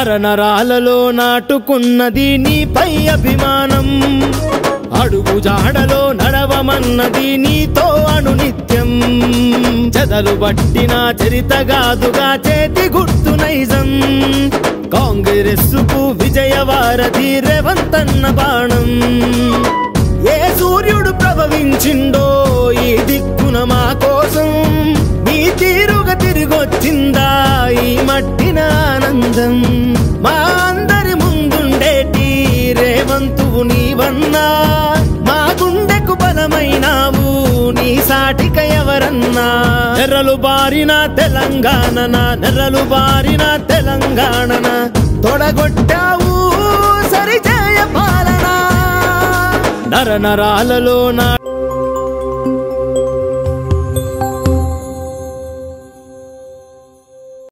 నరనరాలలో నాటుకున్నది నీపై అభిమానం అడుగు జాడలో నడవమన్నది నీతో అనునిత్యం చెదలు పట్టిన చరితగాదుగా చేతి గుర్తు నైజం కాంగ్రెస్సుకు విజయవారధి రేవంతన్న బాణం ఏ సూర్యుడు ప్రభవించిండో ఈ దిక్కున మా కోసం నీ తీరుగా తిరిగొచ్చిందా ఈ మట్టిన ఆనందం మా అందరి ముందుండేటి రేవంతువు నీవన్నా మా గుండెకు బలమైనావు నీ సాటిక ఎవరన్నా నెర్రలు బారిన తెలంగాణన నెర్రలు బారిన తెలంగాణన తొడగొట్టావు సరిచేయ పాలన నరనరాలలో నా